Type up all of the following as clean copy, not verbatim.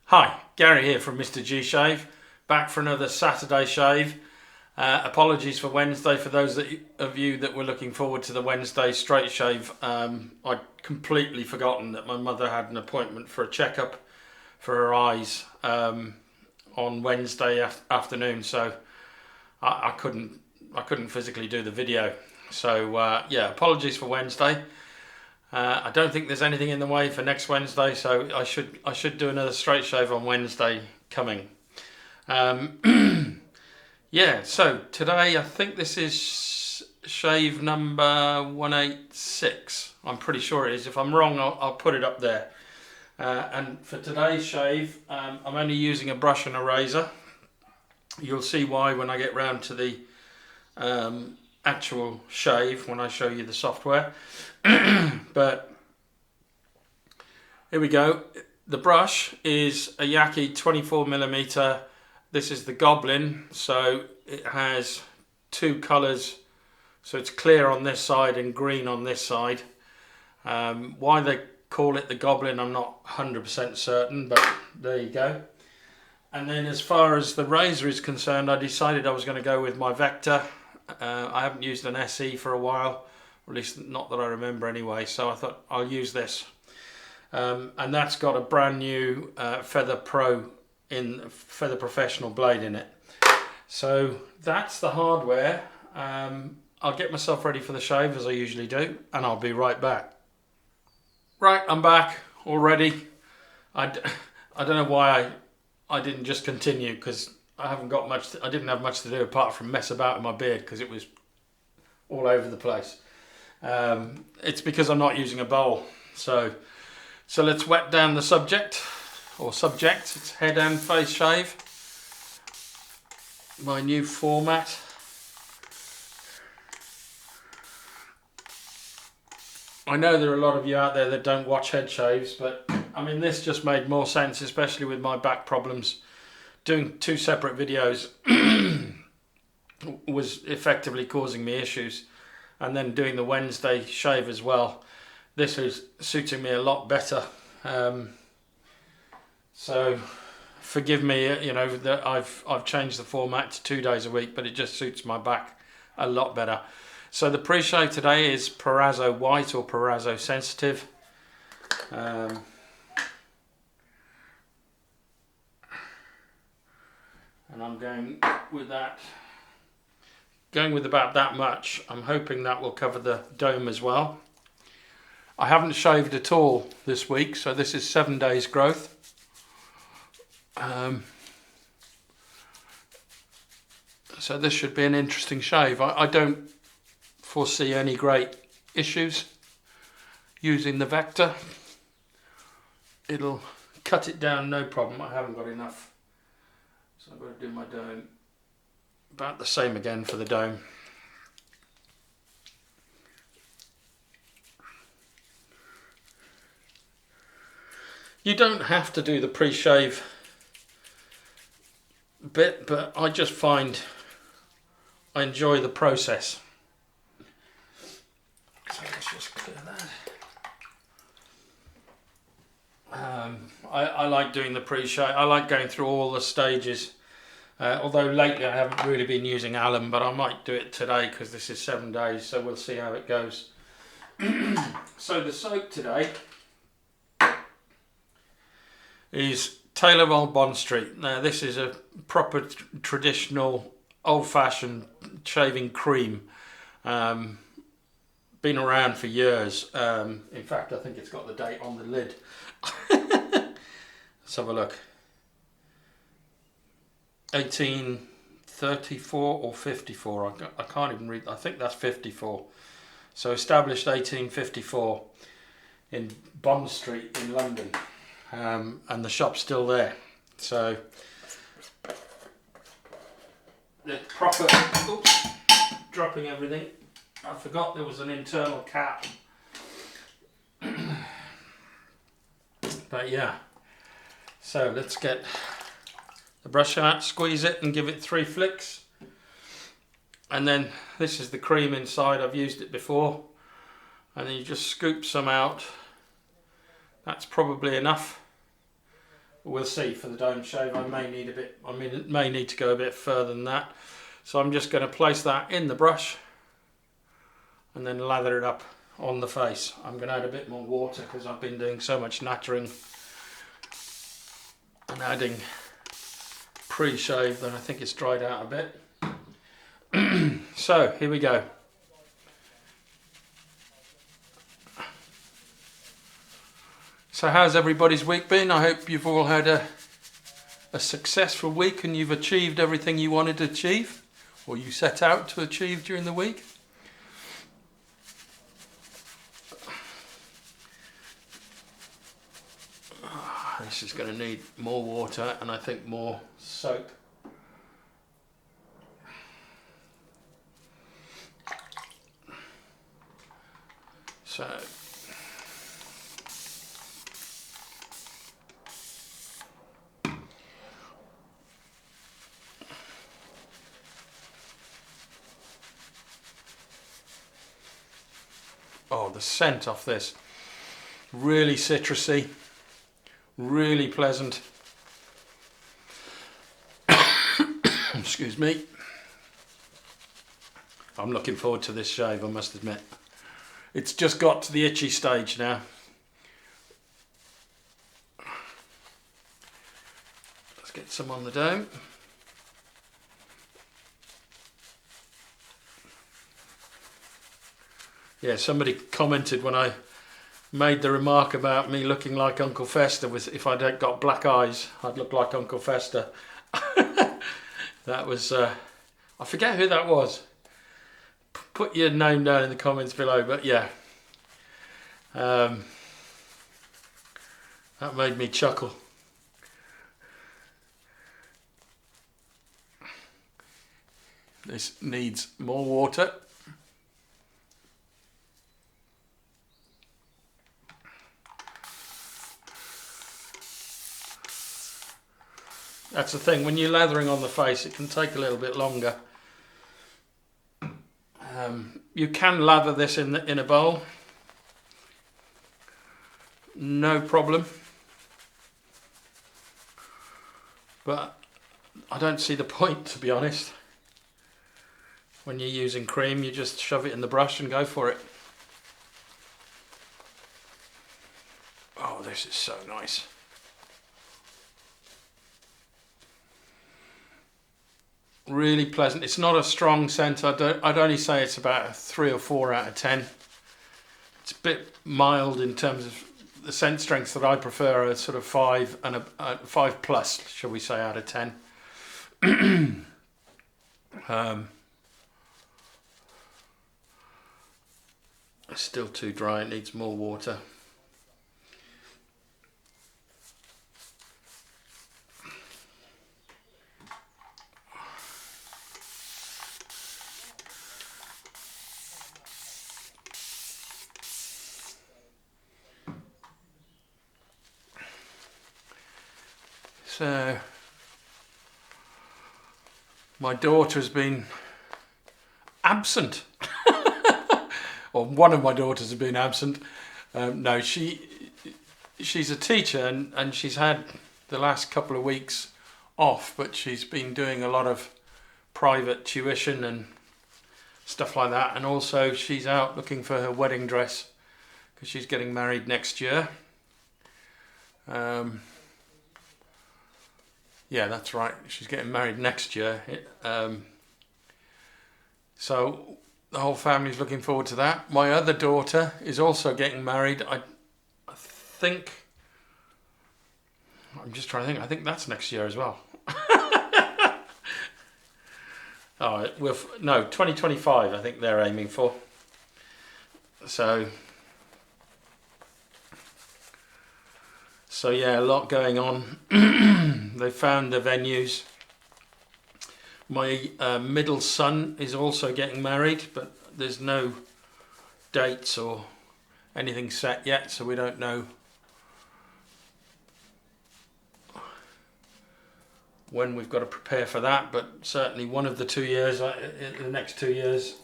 Hi, Gary here from MrG Shave, back for another Saturday shave. Apologies for Wednesday for those of you that were looking forward to the Wednesday straight shave. I'd completely forgotten that my mother had an appointment for a checkup for her eyes on Wednesday afternoon, so I couldn't physically do the video. So yeah, apologies for Wednesday. I don't think there's anything in the way for next Wednesday, so I should do another straight shave on Wednesday coming. Yeah, so today I think this is shave number 186. I'm pretty sure it is. If I'm wrong, I'll put it up there. And for today's shave, I'm only using a brush and a razor. You'll see why when I get round to the actual shave when I show you the software. But here we go. The brush is a Yaqi 24mm. This is the Goblin, so it has two colours, so it's clear on this side and green on this side. Why they call it the Goblin I'm not 100% certain, but there you go. And then as far as the razor is concerned, I decided I was going to go with my Vector. I haven't used an SE for a while, or at least not that I remember anyway, so I thought I'll use this. And that's got a brand new Feather Professional blade in it. So that's the hardware. I'll get myself ready for the shave as I usually do, and I'll be right back. Right, I'm back already. I don't know why I didn't just continue, because I didn't have much to do apart from mess about with my beard because it was all over the place. It's because I'm not using a bowl. So let's wet down the subject, or subjects. It's head and face shave. My new format. I know there are a lot of you out there that don't watch head shaves, but I mean, this just made more sense, especially with my back problems. Doing two separate videos was effectively causing me issues, and then doing the Wednesday shave as well. This is suiting me a lot better. So forgive me, you know, that I've changed the format to 2 days a week, but it just suits my back a lot better. So the pre-shave today is Proraso White or Proraso Sensitive. And I'm going with that. Going with about that much. I'm hoping that will cover the dome as well. I haven't shaved at all this week, so this is 7 days growth. So this should be an interesting shave. I don't foresee any great issues using the Vector. It'll cut it down no problem. I haven't got enough. So I've got to do my dome. About the same again for the dome. You don't have to do the pre-shave bit, but I just find I enjoy the process. So let's just clear that. I like doing the pre-shave. I like going through all the stages. Although lately I haven't really been using alum, but I might do it today because this is 7 days, so we'll see how it goes. So the soap today is Taylor Old Bond Street. Now this is a proper traditional old-fashioned shaving cream. Been around for years. In fact, I think it's got the date on the lid. Let's have a look. 1834 or 54. I can't even read. I think that's 54. So established 1854 in Bond Street in London. And the shop's still there. So the proper, oops, dropping everything. I forgot there was an internal cap. But yeah, so let's get the brush out, squeeze it and give it 3 flicks. And then this is the cream inside. I've used it before. And then you just scoop some out. That's probably enough. We'll see for the dome shave. I may need it may need to go a bit further than that. So I'm just going to place that in the brush and then lather it up on the face. I'm going to add a bit more water because I've been doing so much nattering and adding pre-shave that I think it's dried out a bit. So here we go. So how's everybody's week been? I hope you've all had a successful week and you've achieved everything you wanted to achieve or you set out to achieve during the week. This is going to need more water and I think more soap. So oh, the scent off this, really citrusy, really pleasant. Excuse me. I'm looking forward to this shave, I must admit. It's just got to the itchy stage now. Let's get some on the dome. Yeah, somebody commented when I made the remark about me looking like Uncle Fester, was if I'd got black eyes, I'd look like Uncle Fester. That was, I forget who that was. Put your name down in the comments below, but yeah. That made me chuckle. This needs more water. That's the thing, when you're lathering on the face, it can take a little bit longer. You can lather this in a bowl, no problem, but I don't see the point, to be honest. When you're using cream, you just shove it in the brush and go for it. Oh, this is so nice. Really pleasant. It's not a strong scent. I'd only say it's about a 3 or 4 out of 10. It's a bit mild in terms of the scent strength that I prefer, a sort of 5 and a 5 plus, shall we say, out of 10. It's still too dry. It needs more water. So, my daughter has been absent, or one of my daughters has been absent. No, she's a teacher and she's had the last couple of weeks off, but she's been doing a lot of private tuition and stuff like that, and also she's out looking for her wedding dress because she's getting married next year. Yeah, that's right. She's getting married next year. So the whole family's looking forward to that. My other daughter is also getting married. I think, I'm just trying to think, I think that's next year as well. Oh, no, 2025 I think they're aiming for. So yeah, a lot going on. They found the venues. My middle son is also getting married, but there's no dates or anything set yet, so we don't know when we've got to prepare for that. But certainly one of the 2 years, in the next 2 years,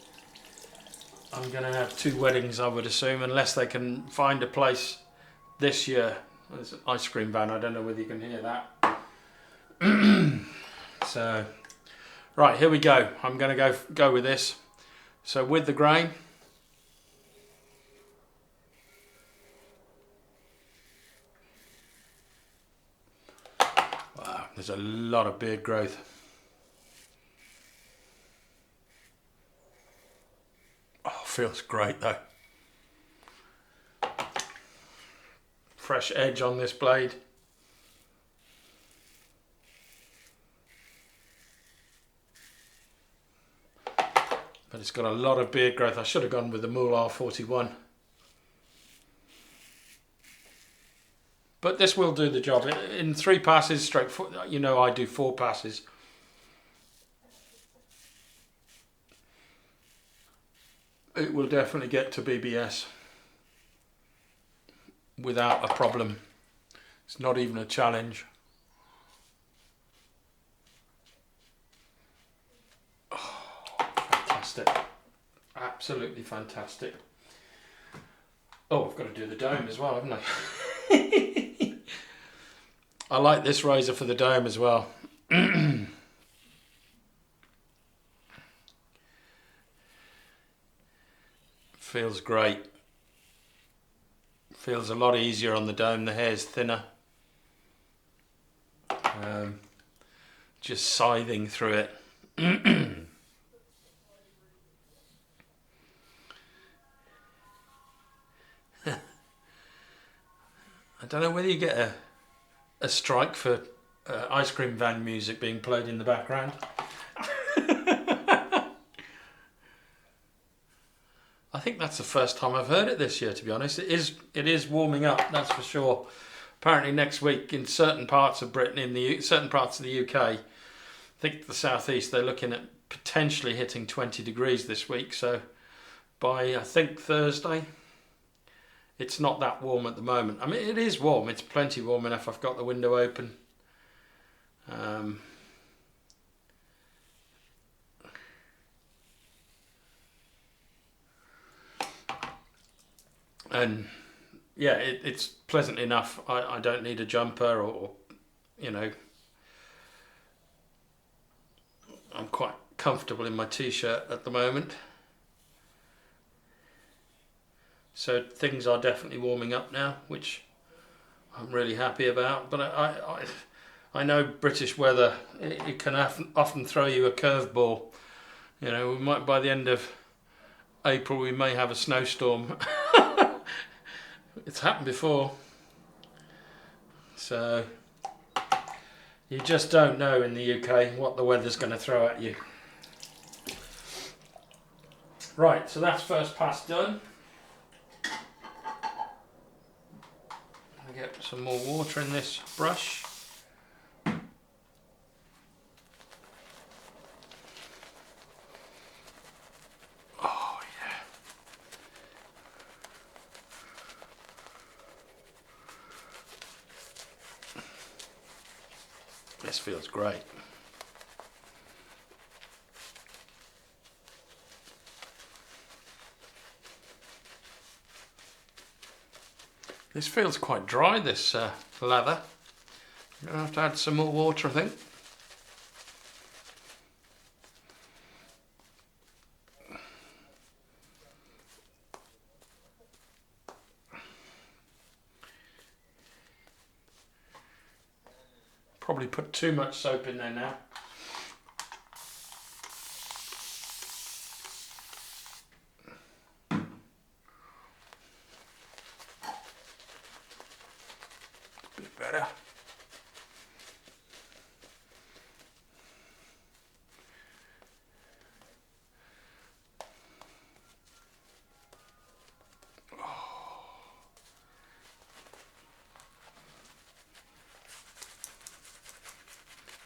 I'm going to have 2 weddings, I would assume, unless they can find a place this year. There's an ice cream van. I don't know whether you can hear that. So, right, here we go. I'm going to go with this. So with the grain. Wow, there's a lot of beard growth. Oh, feels great though. Fresh edge on this blade. But it's got a lot of beard growth. I should have gone with the Moolah 41. But this will do the job. In 3 passes, straight, you know, I do 4 passes. It will definitely get to BBS without a problem. It's not even a challenge. Fantastic. Absolutely fantastic. Oh, I've got to do the dome as well, haven't I? I like this razor for the dome as well. Feels great. Feels a lot easier on the dome. The hair's thinner. Just scything through it. I don't know whether you get a strike for ice cream van music being played in the background. I think that's the first time I've heard it this year, to be honest. It is warming up, that's for sure. Apparently next week in certain parts of Britain, in certain parts of the UK, I think the southeast, they're looking at potentially hitting 20 degrees this week. So by, I think, Thursday, it's not that warm at the moment. I mean, it is warm. It's plenty warm enough. I've got the window open. And yeah, it's pleasant enough. I don't need a jumper or, you know, I'm quite comfortable in my t-shirt at the moment. So things are definitely warming up now, which I'm really happy about. But I know British weather, it can often throw you a curveball. You know, we might, by the end of April, we may have a snowstorm. It's happened before. So you just don't know in the UK what the weather's going to throw at you. Right, so that's first pass done. Get some more water in this brush. Oh yeah. This feels great. This feels quite dry, this lather. I'm going to have to add some more water, I think. Probably put too much soap in there now. Better.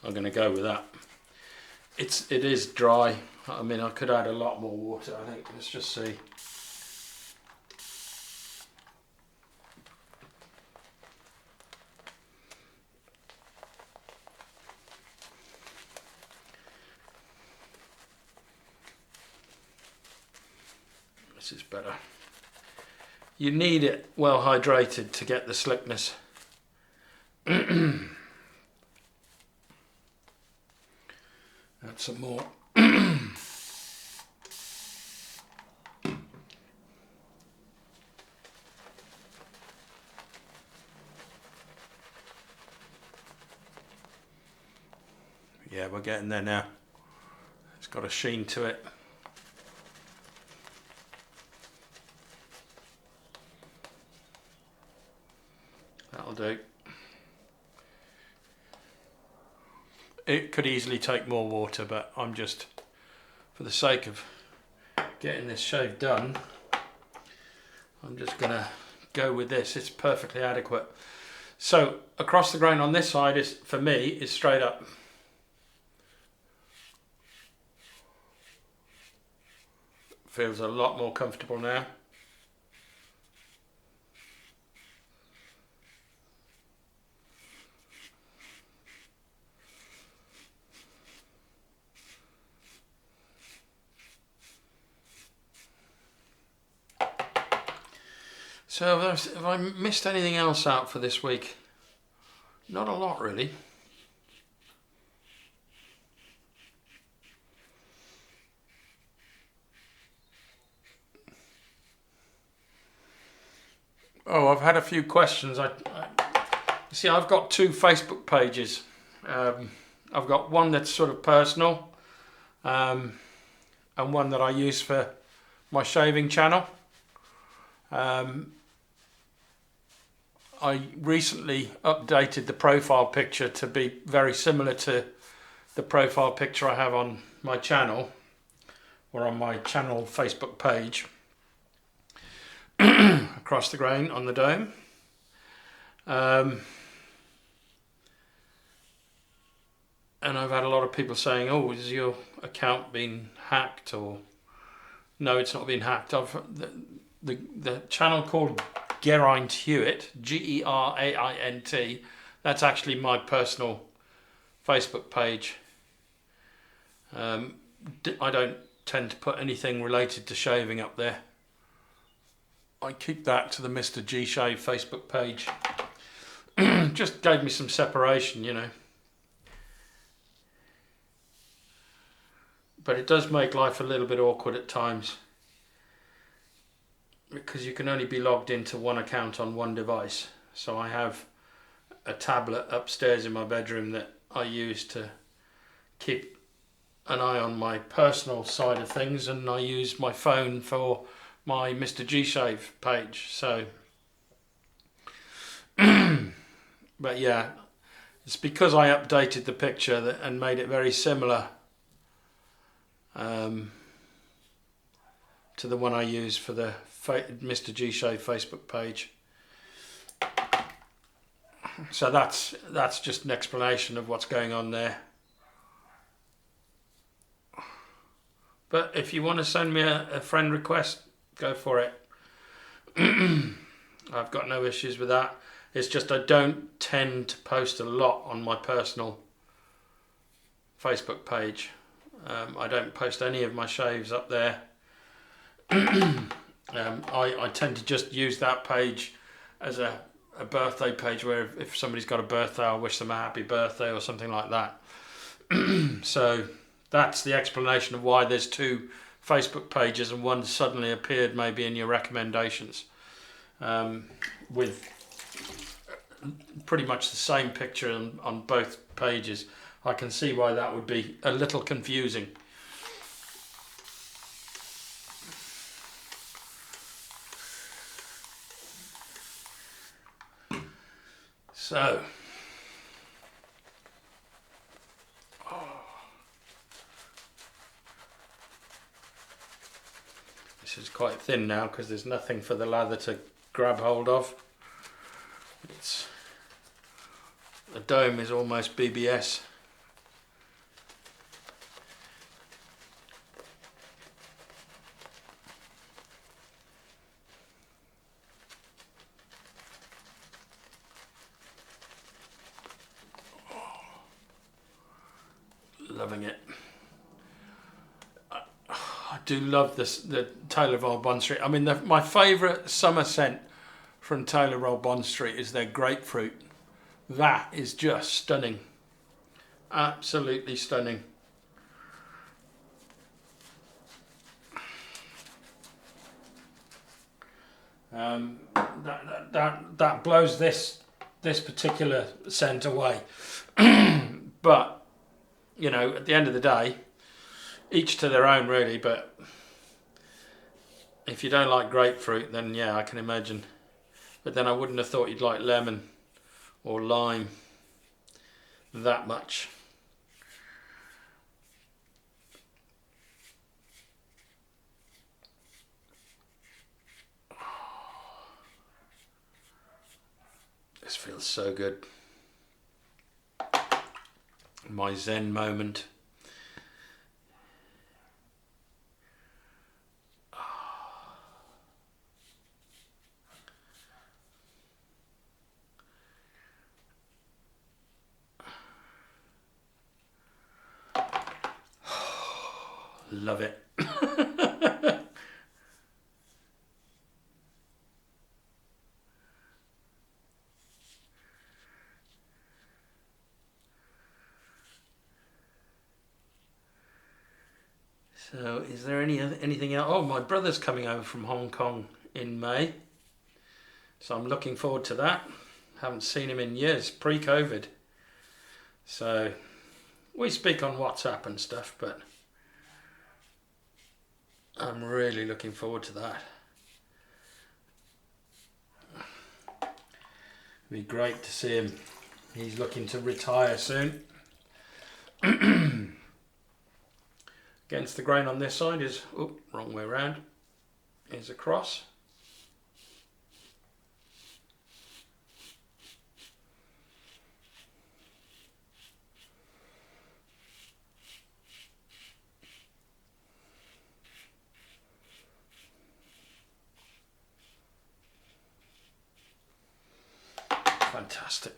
I'm going to go with that. It is dry. I mean, I could add a lot more water, I think. Let's just see. This is better. You need it well hydrated to get the slickness. Add some more. Yeah, we're getting there now. It's got a sheen to it. That'll do. It could easily take more water, but I'm just, for the sake of getting this shave done, I'm just gonna go with this. It's perfectly adequate. So across the grain on this side is, for me, is straight up. Feels a lot more comfortable now. So have I missed anything else out for this week? Not a lot, really. Oh, I've had a few questions. See, I've got 2 Facebook pages. I've got one that's sort of personal, and one that I use for my shaving channel. I recently updated the profile picture to be very similar to the profile picture I have on my channel, or on my channel Facebook page. Across the grain on the dome. And I've had a lot of people saying, oh, is your account been hacked? Or no, it's not been hacked. The channel called Geraint Hewitt, Geraint, that's actually my personal Facebook page. I don't tend to put anything related to shaving up there. I keep that to the MrG Shave Facebook page. Just gave me some separation, you know. But it does make life a little bit awkward at times, because you can only be logged into one account on one device. So I have a tablet upstairs in my bedroom that I use to keep an eye on my personal side of things, and I use my phone for my MrG Shave page. So but yeah, it's because I updated the picture and made it very similar to the one I use for the MrG Shave Facebook page. So that's just an explanation of what's going on there. But if you want to send me a friend request, go for it. I've got no issues with that. It's just I don't tend to post a lot on my personal Facebook page. I don't post any of my shaves up there. I tend to just use that page as a birthday page, where if somebody's got a birthday, I'll wish them a happy birthday or something like that. So that's the explanation of why there's 2 Facebook pages and one suddenly appeared maybe in your recommendations, with pretty much the same picture on both pages. I can see why that would be a little confusing. So, this is quite thin now because there's nothing for the lather to grab hold of. The dome is almost BBS. Loving it. I do love the Taylor Roll Bond Street. I mean, my favourite summer scent from Taylor Roll Bond Street is their grapefruit That is just stunning. Absolutely stunning. That blows this particular scent away. But you know, at the end of the day, each to their own really, but if you don't like grapefruit, then yeah, I can imagine. But then I wouldn't have thought you'd like lemon or lime that much. This feels so good. My Zen moment. Love it. So is there anything else? Oh, my brother's coming over from Hong Kong in May. So I'm looking forward to that. Haven't seen him in years, pre-COVID. So we speak on WhatsApp and stuff, but I'm really looking forward to that. It'd be great to see him. He's looking to retire soon. Against the grain on this side is, oh, wrong way around, is a cross. Fantastic.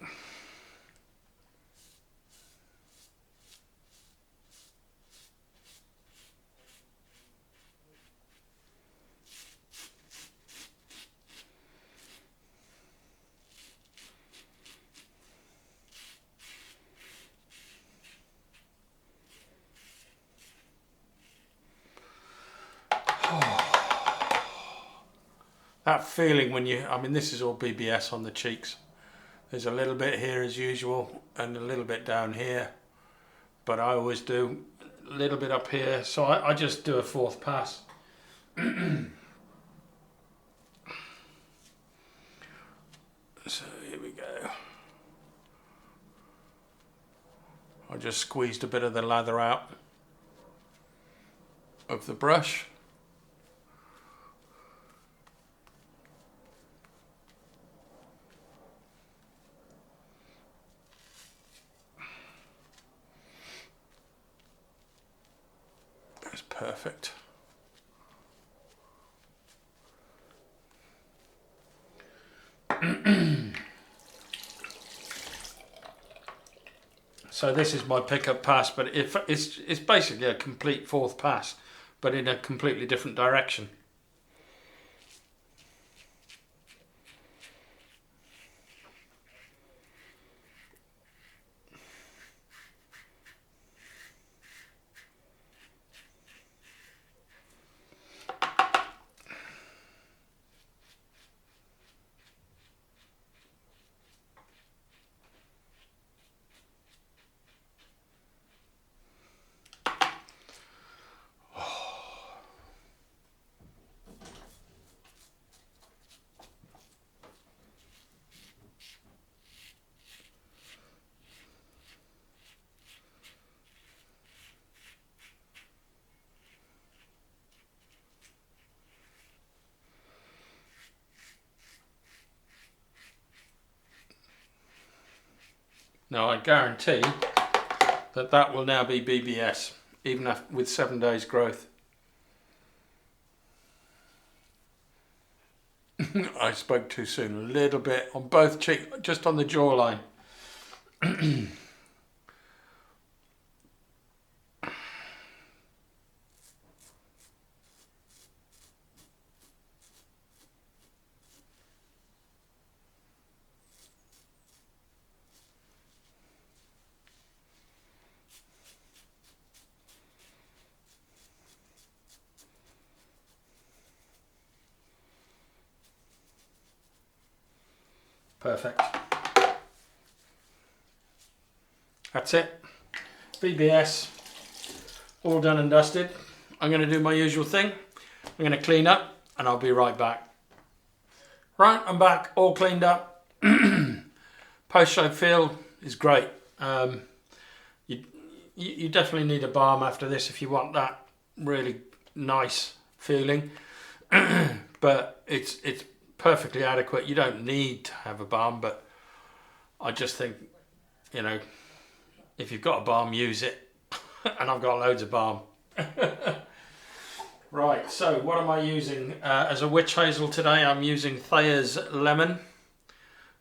That feeling when you, I mean, this is all BBS on the cheeks. There's a little bit here as usual and a little bit down here, but I always do a little bit up here, so I just do a fourth pass. So here we go. I just squeezed a bit of the lather out of the brush. That's perfect. So this is my pickup pass, but it's basically a complete fourth pass, but in a completely different direction. Now I guarantee that that will now be BBS, even with 7 days growth. I spoke too soon, a little bit on both cheeks, just on the jawline. Perfect. That's it. BBS, all done and dusted. I'm going to do my usual thing. I'm going to clean up and I'll be right back. Right, I'm back, all cleaned up. Post-shave feel is great. You definitely need a balm after this if you want that really nice feeling. But it's perfectly adequate. You don't need to have a balm, but I just think, you know, if you've got a balm, use it. And I've got loads of balm. Right, so what am I using as a witch hazel today? I'm using Thayers Lemon.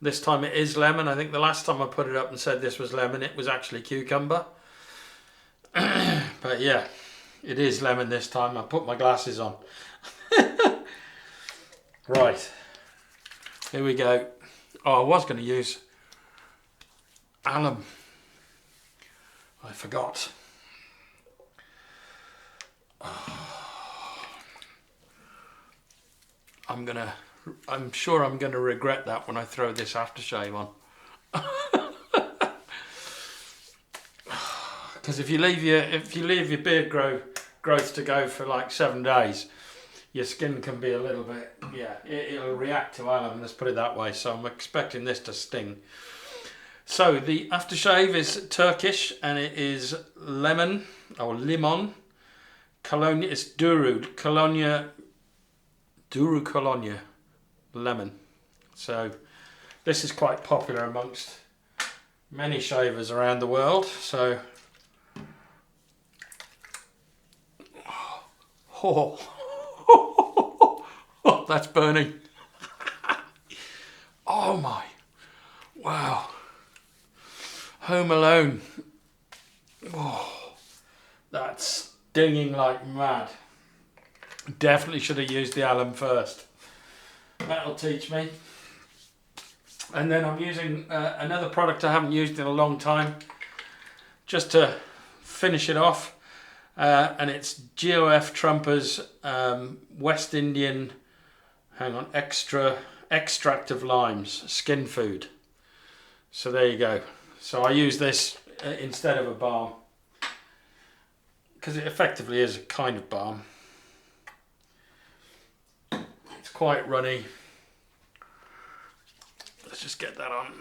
This time it is lemon. I think the last time I put it up and said this was lemon, it was actually cucumber. But yeah, it is lemon this time. I put my glasses on. Right, here we go. Oh, I was going to use alum. I forgot. I'm sure I'm gonna regret that when I throw this aftershave on. Because if you leave your beard growth to go for like 7 days, your skin can be a little bit, yeah, it'll react to alum, let's put it that way. So I'm expecting this to sting. So the aftershave is Turkish and it is lemon or limon. Cologne, it's Duru, Cologne lemon. So this is quite popular amongst many shavers around the world. So oh, that's burning. Oh my, wow. Home Alone. Oh, that's stinging like mad. Definitely should have used the alum first. That'll teach me. And then I'm using another product I haven't used in a long time, just to finish it off. And it's GOF Trumper's West Indian, extract of limes, skin food. So there you go. So I use this instead of a balm, because it effectively is a kind of balm. It's quite runny. Let's just get that on.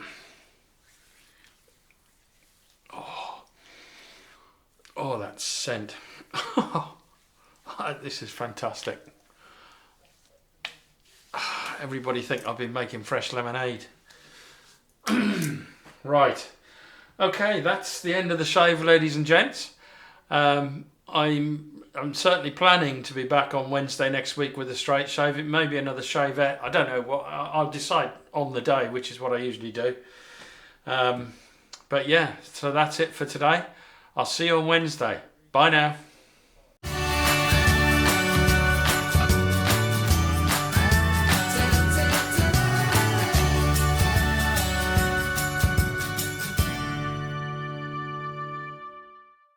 Oh, that scent. This is fantastic. Everybody think I've been making fresh lemonade. Right. Okay, that's the end of the shave, ladies and gents. I'm certainly planning to be back on Wednesday next week with a straight shave. It may be another shavette. I don't know what. I'll decide on the day, which is what I usually do. But yeah, so that's it for today. I'll see you on Wednesday. Bye now.